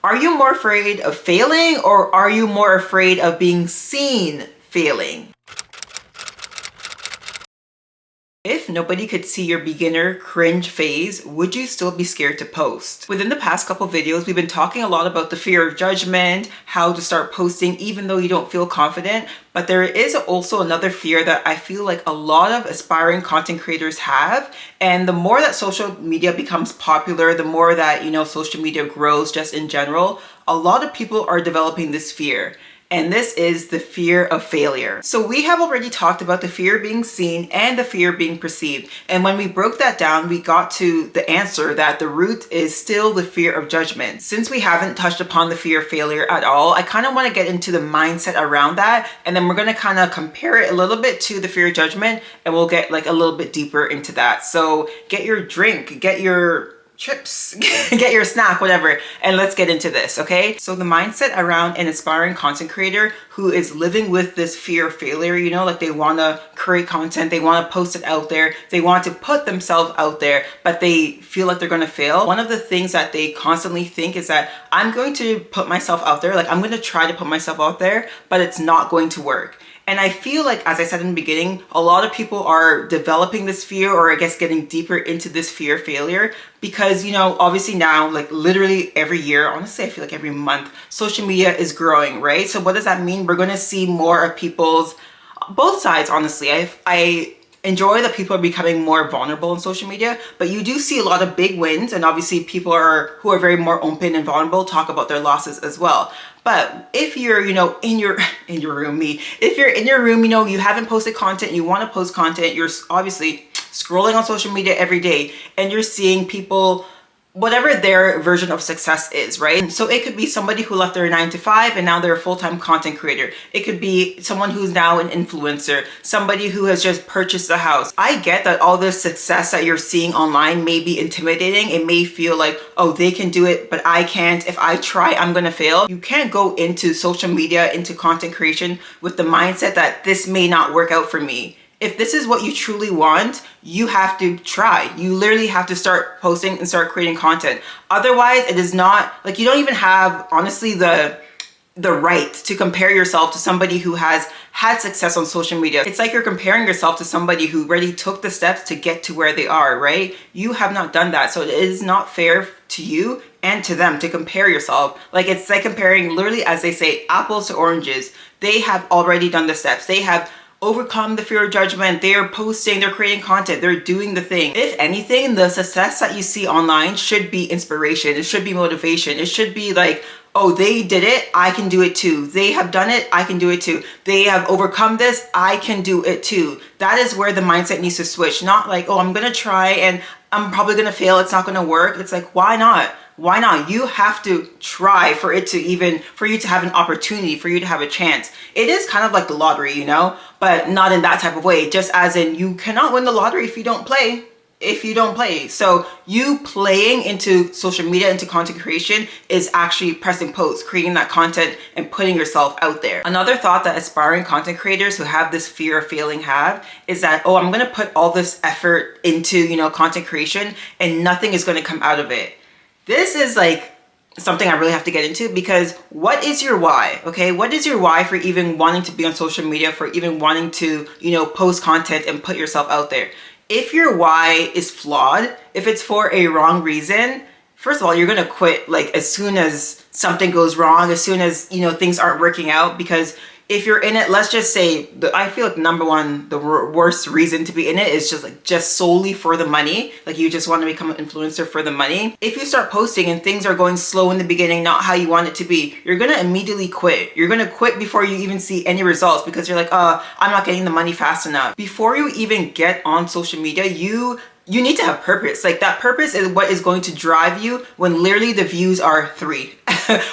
Are you more afraid of failing, or are you more afraid of being seen failing? If nobody could see your beginner cringe phase, would you still be scared to post? Within the past couple videos, we've been talking a lot about the fear of judgment, how to start posting even though you don't feel confident. But there is also another fear that I feel like a lot of aspiring content creators have. And the more that social media becomes popular, the more that, social media grows just in general, a lot of people are developing this fear. And this is the fear of failure. So we have already talked about the fear of being seen and the fear of being perceived. And when we broke that down, we got to the answer that the root is still the fear of judgment. Since we haven't touched upon the fear of failure at all, I kind of want to get into the mindset around that. And then we're going to kind of compare it a little bit to the fear of judgment, and we'll get like a little bit deeper into that. So get your drink, get your chips, get your snack, whatever, and let's get into this, okay? So the mindset around an aspiring content creator who is living with this fear of failure, like they want to create content, they want to post it out there, they want to put themselves out there, but they feel like they're going to fail. One of the things that they constantly think is that I'm going to put myself out there, like I'm going to try to put myself out there, but it's not going to work. And I feel like, as I said in the beginning, a lot of people are developing this fear, or I guess getting deeper into this fear of failure, because, obviously now, like literally every year, honestly, I feel like every month, social media is growing, right? So what does that mean? We're going to see more of people's, both sides, honestly. I enjoy that people are becoming more vulnerable on social media, but you do see a lot of big wins, and obviously people who are very more open and vulnerable talk about their losses as well. But if you're, in your room, if you're in your room, you haven't posted content, you want to post content, you're obviously scrolling on social media every day, and you're seeing people, whatever their version of success is, right? So it could be somebody who left their 9 to 5 and now they're a full-time content creator. It could be someone who's now an influencer, somebody who has just purchased a house. I get that all this success that you're seeing online may be intimidating. It may feel like, oh, they can do it, but I can't. If I try, I'm gonna fail. You can't go into social media, into content creation with the mindset that this may not work out for me. If this is what you truly want, you have to try. You literally have to start posting and start creating content. Otherwise, it is not, like, you don't even have, honestly, the right to compare yourself to somebody who has had success on social media. It's like you're comparing yourself to somebody who already took the steps to get to where they are, right? You have not done that. So it is not fair to you and to them to compare yourself. Like, it's like comparing, literally, as they say, apples to oranges. They have already done the steps. They have overcome the fear of judgment. They are posting, they're creating content, they're doing the thing. If anything, the success that you see online should be inspiration. It should be motivation. It should be like, oh, they did it, I can do it too. They have done it, I can do it too. They have overcome this, I can do it too. That is where the mindset needs to switch. Not like, oh, I'm gonna try and I'm probably gonna fail, it's not gonna work. It's like, why not? Why not? You have to try for you to have an opportunity, for you to have a chance. It is kind of like the lottery, but not in that type of way. Just as in, you cannot win the lottery if you don't play. So you playing into social media, into content creation, is actually pressing post, creating that content and putting yourself out there. Another thought that aspiring content creators who have this fear of failing have is that, oh, I'm going to put all this effort into, content creation and nothing is going to come out of it. This is like something I really have to get into, because what is your why? Okay, what is your why for even wanting to be on social media, for even wanting to, post content and put yourself out there? If your why is flawed, if it's for a wrong reason, first of all, you're gonna quit like as soon as something goes wrong, as soon as things aren't working out. Because if you're in it, let's just say, I feel like number one, the worst reason to be in it is just solely for the money. Like, you just want to become an influencer for the money. If you start posting and things are going slow in the beginning, not how you want it to be, you're going to immediately quit. You're going to quit before you even see any results, because you're like, I'm not getting the money fast enough. Before you even get on social media, you need to have purpose. Like, that purpose is what is going to drive you when literally the views are 3,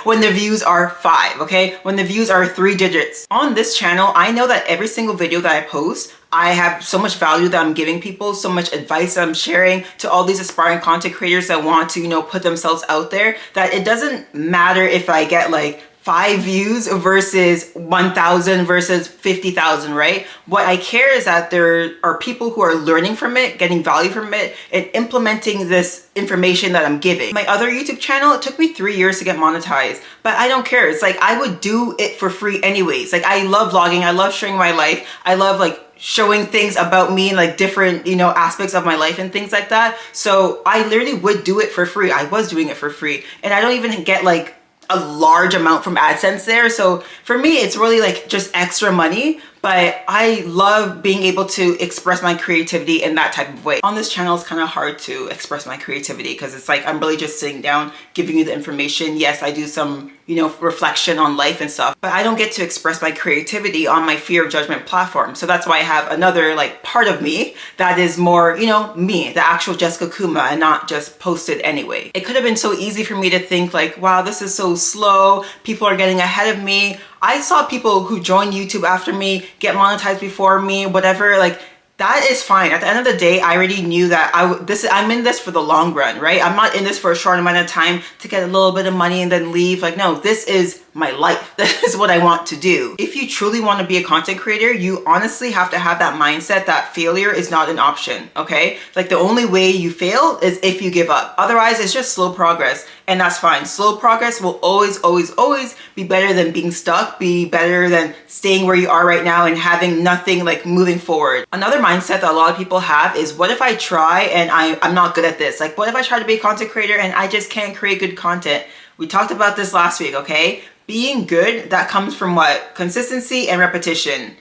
when the views are 5, okay? When the views are 3 digits. On this channel, I know that every single video that I post, I have so much value that I'm giving people, so much advice that I'm sharing to all these aspiring content creators that want to, put themselves out there, that it doesn't matter if I get like 5 views versus 1,000 versus 50,000, right? What I care is that there are people who are learning from it, getting value from it, and implementing this information that I'm giving. My other YouTube channel, it took me 3 years to get monetized, but I don't care. It's like I would do it for free anyways. Like I love vlogging, I love sharing my life, I love like showing things about me and like different, you know, aspects of my life and things like that. So I literally would do it for free. I was doing it for free, and I don't even get like a large amount from AdSense there. So for me, it's really like just extra money, but I love being able to express my creativity in that type of way. On this channel, it's kind of hard to express my creativity because it's like I'm really just sitting down, giving you the information. Yes, I do some, you know, reflection on life and stuff, but I don't get to express my creativity on my fear of judgment platform. So that's why I have another like part of me that is more, you know, me, the actual Jessica Kuma, and not just posted anyway. It could have been so easy for me to think like, wow, this is so slow. People are getting ahead of me. I saw people who joined YouTube after me get monetized before me, whatever. Like that is fine. At the end of the day, I already knew that I'm in this for the long run, right? I'm not in this for a short amount of time to get a little bit of money and then leave. Like, no, this is my life. This is what I want to do. If you truly want to be a content creator, you honestly have to have that mindset that failure is not an option, okay? Like the only way you fail is if you give up. Otherwise, it's just slow progress, and that's fine. Slow progress will always, always, always be better than being stuck, be better than staying where you are right now and having nothing like moving forward. Another mindset that a lot of people have is, what if I try and I'm not good at this? Like, what if I try to be a content creator and I just can't create good content? We talked about this last week, okay? Being good, that comes from what? Consistency and repetition.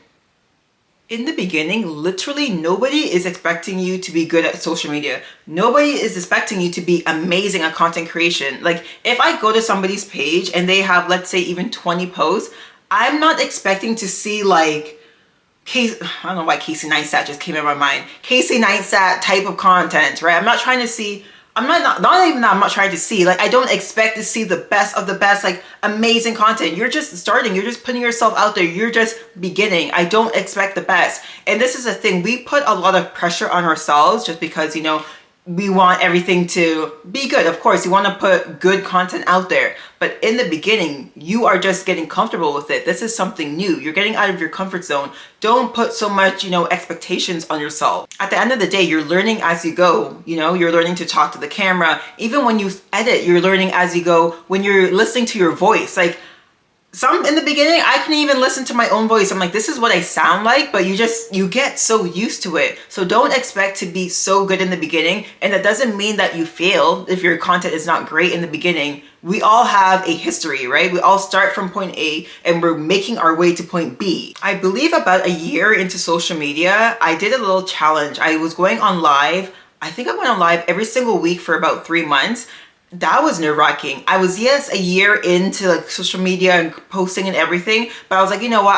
In the beginning, literally nobody is expecting you to be good at social media. Nobody is expecting you to be amazing at content creation. Like if I go to somebody's page and they have, let's say, even 20 posts, I'm not expecting to see like I don't know why Casey Neistat just came in my mind. Casey Neistat type of content, right? I'm not trying to see, not even that I'm not trying to see, like I don't expect to see the best of the best, like amazing content. You're just starting, you're just putting yourself out there, you're just beginning. I don't expect the best. And this is the thing, we put a lot of pressure on ourselves just because, you know, we want everything to be good. Of course, you want to put good content out there. But in the beginning, you are just getting comfortable with it. This is something new. You're getting out of your comfort zone. Don't put so much, you know, expectations on yourself. At the end of the day, you're learning as you go. You know, you're learning to talk to the camera. Even when you edit, you're learning as you go. When you're listening to your voice, like in the beginning, I couldn't even listen to my own voice. I'm like, this is what I sound like, but you get so used to it. So don't expect to be so good in the beginning. And that doesn't mean that you fail if your content is not great in the beginning. We all have a history, right? We all start from point A and we're making our way to point B. I believe about a year into social media, I did a little challenge. I was going on live. I think I went on live every single week for about 3 months. That was nerve-wracking. I was, yes, a year into like social media and posting and everything, but I was like, you know what,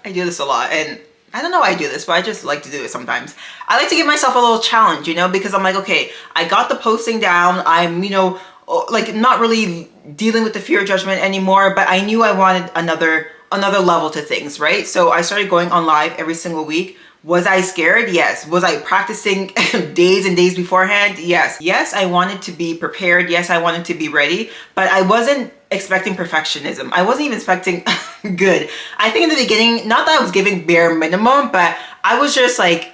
I do this a lot, and I don't know why I do this, but I just like to do it sometimes. I like to give myself a little challenge, you know, because I'm like, okay, I got the posting down, I'm, you know, like not really dealing with the fear of judgment anymore, but I knew I wanted another level to things, right? So I started going on live every single week. Was I scared? Yes. Was I practicing days and days beforehand? Yes. Yes, I wanted to be prepared. Yes, I wanted to be ready, but I wasn't expecting perfectionism. I wasn't even expecting good. I think in the beginning, not that I was giving bare minimum, but I was just like,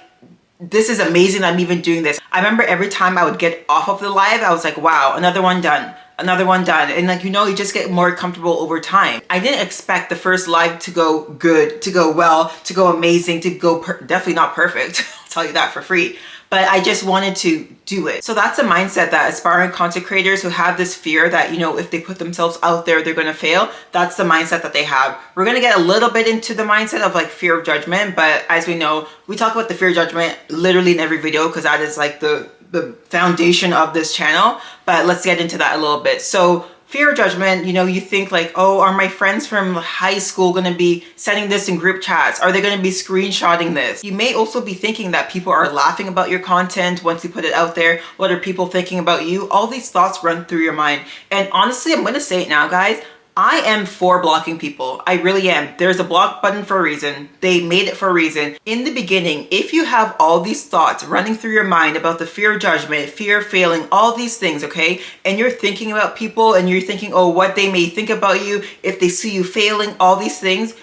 this is amazing that I'm even doing this. I remember every time I would get off of the live, I was like, wow, another one done. Another one done. And like, you know, you just get more comfortable over time. I didn't expect the first live to go good, to go well, to go amazing, to go definitely not perfect. I'll tell you that for free. But I just wanted to do it. So that's a mindset that aspiring content creators who have this fear that, you know, if they put themselves out there, they're going to fail. That's the mindset that they have. We're going to get a little bit into the mindset of like fear of judgment. But as we know, we talk about the fear of judgment literally in every video because that is like the foundation of this channel. But let's get into that a little bit. So fear of judgment, you know, you think like, oh, are my friends from high school going to be sending this in group chats? Are they going to be screenshotting this? You may also be thinking that people are laughing about your content once you put it out there. What are people thinking about you? All these thoughts run through your mind. And honestly, I'm going to say it now, guys. I am for blocking people. I really am. There's a block button for a reason. They made it for a reason. In the beginning, if you have all these thoughts running through your mind about the fear of judgment, fear of failing, all these things, okay? And you're thinking about people and you're thinking, oh, what they may think about you if they see you failing, all these things,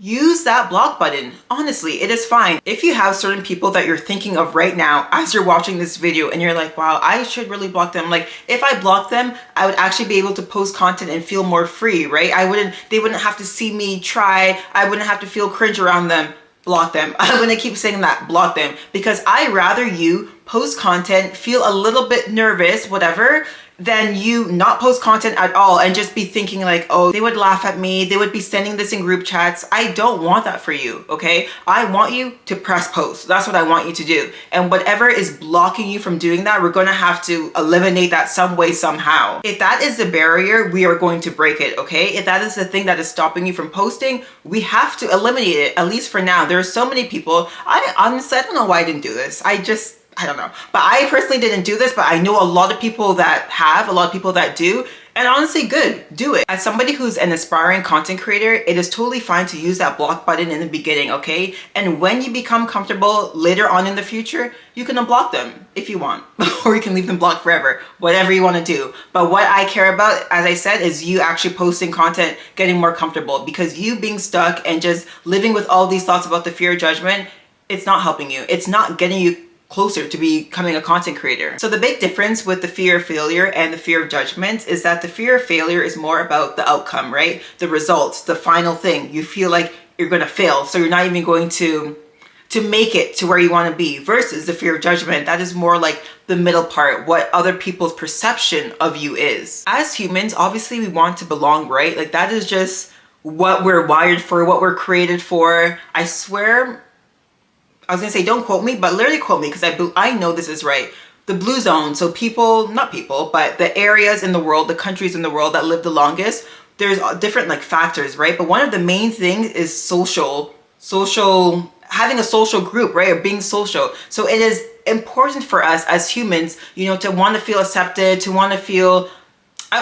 use that block button. Honestly, it is fine. If you have certain people that you're thinking of right now as you're watching this video and you're like, wow, I should really block them. Like if I block them, I would actually be able to post content and feel more free, right? They wouldn't have to see me try. I wouldn't have to feel cringe around them. Block them. I'm gonna keep saying that, block them, because I rather you post content, feel a little bit nervous, whatever, than you not post content at all and just be thinking like, oh, they would laugh at me, they would be sending this in group chats. I don't want that for you, okay? I want you to press post. That's what I want you to do. And whatever is blocking you from doing that, we're gonna have to eliminate that some way, somehow. If that is the barrier, we are going to break it, okay? If that is the thing that is stopping you from posting, we have to eliminate it, at least for now. There are so many people, honestly, I don't know why I didn't do this. I don't know. But I personally didn't do this, but I know a lot of people that have, a lot of people that do. And honestly, good, do it. As somebody who's an aspiring content creator, it is totally fine to use that block button in the beginning, okay? And when you become comfortable later on in the future, you can unblock them if you want, or you can leave them blocked forever, whatever you want to do. But what I care about, as I said, is you actually posting content, getting more comfortable, because you being stuck and just living with all these thoughts about the fear of judgment, it's not helping you. It's not getting you closer to becoming a content creator. So the big difference with the fear of failure and the fear of judgment is that the fear of failure is more about the outcome, right? The results, the final thing. You feel like you're gonna fail, so you're not even going to make it to where you wanna be, versus the fear of judgment. That is more like the middle part, what other people's perception of you is. As humans, obviously we want to belong, right? Like that is just what we're wired for, what we're created for. I swear, I was gonna say don't quote me, but literally quote me, because I know this is right. The blue zone, so but the areas in the world, the countries in the world that live the longest, there's different like factors, right? But one of the main things is social, having a social group, right? Or being social. So it is important for us as humans, to want to feel accepted, to want to feel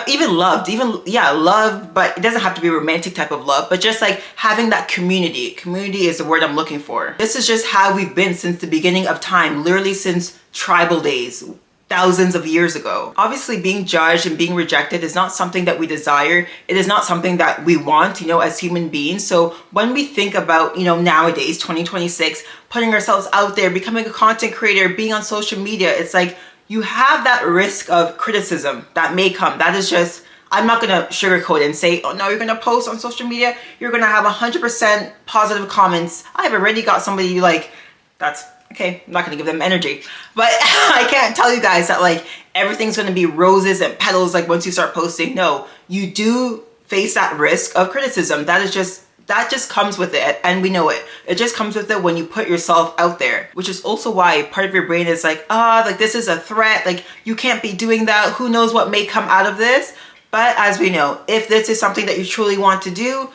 even loved, love, but it doesn't have to be a romantic type of love, but just like having that community. Community is the word I'm looking for. This is just how we've been since the beginning of time, literally since tribal days, thousands of years ago. Obviously, being judged and being rejected is not something that we desire. It is not something that we want, as human beings. So when we think about, nowadays, 2026, putting ourselves out there, becoming a content creator, being on social media, it's like, you have that risk of criticism that may come. That is just, I'm not gonna sugarcoat it and say, oh no, you're gonna post on social media, you're gonna have 100% positive comments. I've already got somebody like, that's, okay, I'm not gonna give them energy. But I can't tell you guys that like, everything's gonna be roses and petals like once you start posting. No, you do face that risk of criticism. That just comes with it, and we know it. It just comes with it when you put yourself out there, which is also why part of your brain is like, like this is a threat, like you can't be doing that, who knows what may come out of this. But as we know, if this is something that you truly want to do,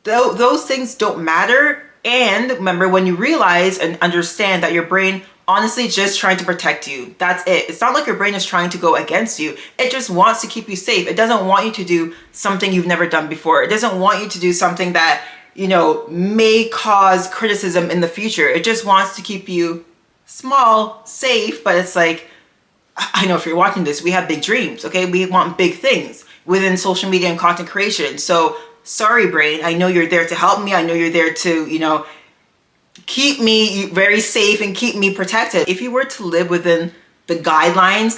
those things don't matter. And remember, when you realize and understand that your brain honestly just trying to protect you, that's it. It's not like your brain is trying to go against you. It just wants to keep you safe. It doesn't want you to do something you've never done before. It doesn't want you to do something that may cause criticism in the future. It just wants to keep you small, safe. But it's like, I know if you're watching this, we have big dreams, okay? We want big things within social media and content creation. So sorry, brain, I know you're there to help me. I know you're there to, keep me very safe and keep me protected. If you were to live within the guidelines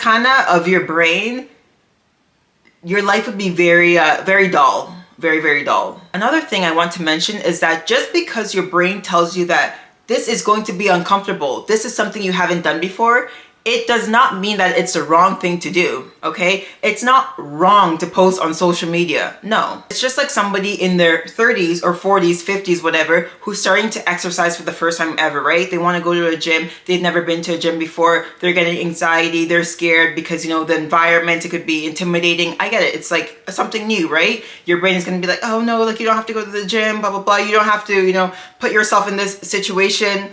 of your brain, your life would be very, very dull. Very, very dull. Another thing I want to mention is that just because your brain tells you that this is going to be uncomfortable, this is something you haven't done before, it does not mean that it's the wrong thing to do, okay? It's not wrong to post on social media, no. It's just like somebody in their 30s or 40s, 50s, whatever, who's starting to exercise for the first time ever, right? They wanna go to a gym, they've never been to a gym before, they're getting anxiety, they're scared because, the environment, it could be intimidating. I get it, it's like something new, right? Your brain is gonna be like, oh no, like you don't have to go to the gym, blah, blah, blah. You don't have to, put yourself in this situation.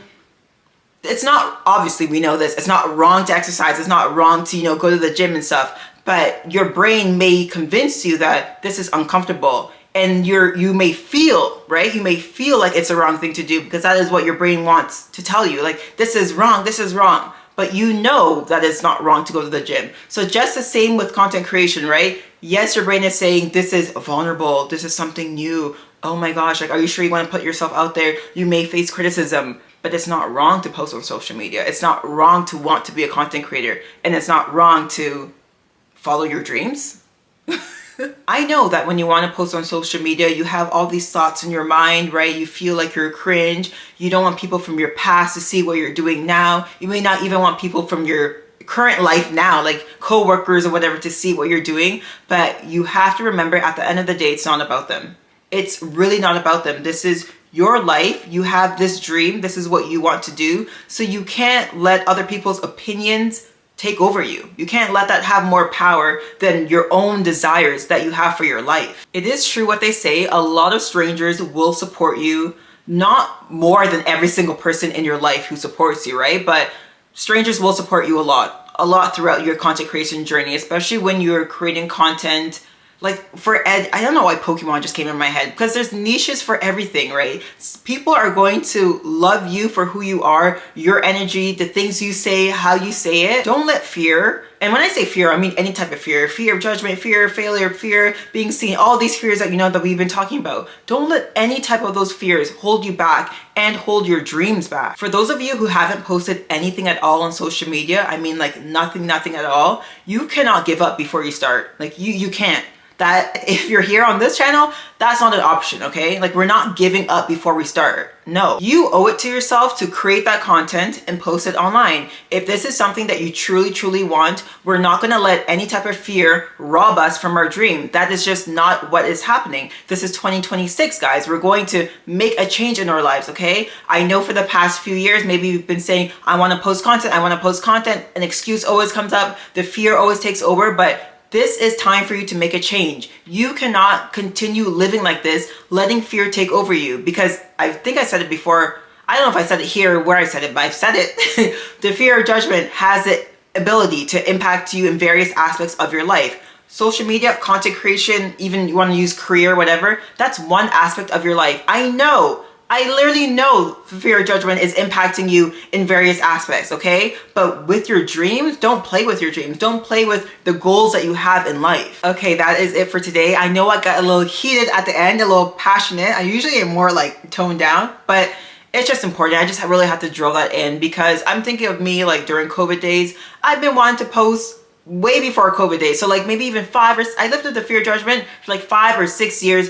It's not, obviously we know this, it's not wrong to exercise, it's not wrong to, go to the gym and stuff, but your brain may convince you that this is uncomfortable. and you may feel, right? You may feel like it's a wrong thing to do because that is what your brain wants to tell you. Like, this is wrong, this is wrong. But you know that it's not wrong to go to the gym. So just the same with content creation, right? Yes, your brain is saying this is vulnerable, this is something new. Oh my gosh, like, are you sure you want to put yourself out there? You may face criticism, but it's not wrong to post on social media. It's not wrong to want to be a content creator, and it's not wrong to follow your dreams. I know that when you want to post on social media, you have all these thoughts in your mind, right? You feel like you're cringe. You don't want people from your past to see what you're doing now. You may not even want people from your current life now, like co-workers or whatever, to see what you're doing. But you have to remember, at the end of the day, it's not about them. It's really not about them. This is your life. You have this dream. This is what you want to do. So you can't let other people's opinions take over you. You can't let that have more power than your own desires that you have for your life. It is true what they say, a lot of strangers will support you, not more than every single person in your life who supports you, right? But strangers will support you a lot throughout your content creation journey, especially when you're creating content. Like for Ed, I don't know why Pokemon just came in my head, because there's niches for everything, right? People are going to love you for who you are, your energy, the things you say, how you say it. Don't let fear, and when I say fear, I mean any type of fear of judgment, fear of failure, fear being seen, all these fears that you know that we've been talking about. Don't let any type of those fears hold you back and hold your dreams back. For those of you who haven't posted anything at all on social media, I mean like nothing at all, you cannot give up before you start. Like you can't. That if you're here on this channel, that's not an option, okay? Like, we're not giving up before we start. No, you owe it to yourself to create that content and post it online. If this is something that you truly want, we're not gonna let any type of fear rob us from our dream. That is just not what is happening. This is 2026, guys. We're going to make a change in our lives, okay? I know for the past few years, maybe you've been saying, I wanna post content, an excuse always comes up, the fear always takes over, but this is time for you to make a change. You cannot continue living like this, letting fear take over you, because I think I said it before. I don't know if I said it here or where I said it, but I've said it. The fear of judgment has the ability to impact you in various aspects of your life. Social media, content creation, even you want to use career, whatever, that's one aspect of your life. I literally know fear of judgment is impacting you in various aspects, okay? But with your dreams, don't play with your dreams. Don't play with the goals that you have in life. Okay, that is it for today. I know I got a little heated at the end, a little passionate. I usually am more like toned down, but it's just important. I just really have to drill that in, because I'm thinking of me like during COVID days. I've been wanting to post way before COVID days. So like maybe even I lived with the fear of judgment for like 5 or 6 years.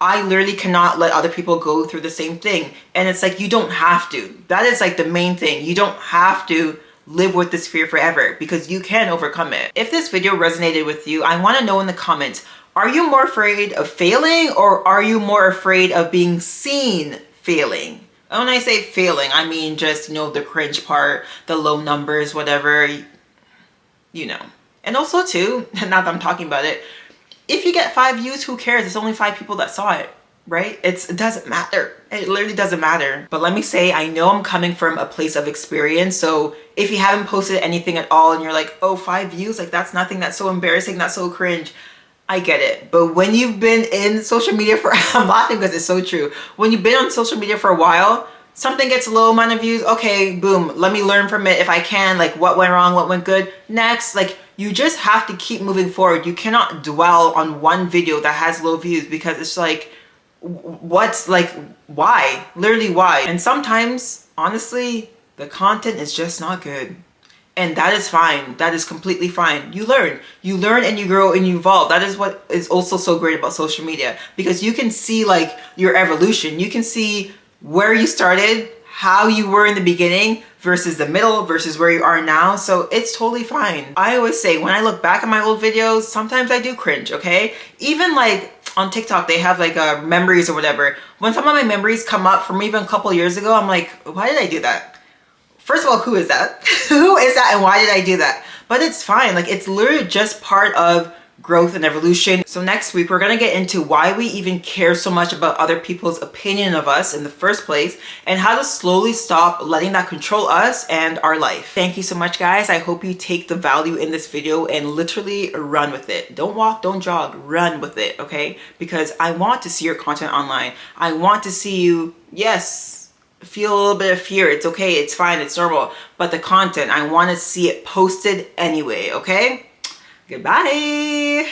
I literally cannot let other people go through the same thing. And it's like, you don't have to. That is like the main thing. You don't have to live with this fear forever, because you can overcome it. If this video resonated with you, I want to know in the comments, are you more afraid of failing, or are you more afraid of being seen failing? And when I say failing, I mean just, you know, the cringe part, the low numbers, whatever, you know. And also too, now that I'm talking about it, if you get 5 views, who cares? It's only 5 people that saw it, right? It doesn't matter. It literally doesn't matter. But let me say, I know I'm coming from a place of experience. So if you haven't posted anything at all and you're like, oh, 5 views, like that's nothing, that's so embarrassing, that's so cringe. I get it. But when you've been in social media for, I'm laughing because it's so true. When you've been on social media for a while, something gets a low amount of views. Okay, boom, let me learn from it if I can. Like, what went wrong, what went good. Next, like, you just have to keep moving forward. You cannot dwell on one video that has low views, because it's like, what's like, why? Literally why? And sometimes, honestly, the content is just not good. And that is fine. That is completely fine. You learn and you grow and you evolve. That is what is also so great about social media, because you can see like your evolution. You can see where you started, how you were in the beginning versus the middle versus where you are now. So it's totally fine. I always say, when I look back at my old videos, sometimes I do cringe, okay? Even like on TikTok, they have like memories or whatever. When some of my memories come up from even a couple years ago, I'm like, why did I do that? First of all, who is that? Who is that and why did I do that? But it's fine. Like, it's literally just part of growth and evolution. So next week, we're gonna get into why we even care so much about other people's opinion of us in the first place, and how to slowly stop letting that control us and our life. Thank you so much, guys. I hope you take the value in this video and literally run with it. Don't walk, don't jog, run with it, okay? Because I want to see your content online. I want to see you, yes, feel a little bit of fear. It's okay, it's fine, it's normal. But the content, I want to see it posted anyway, okay? Goodbye.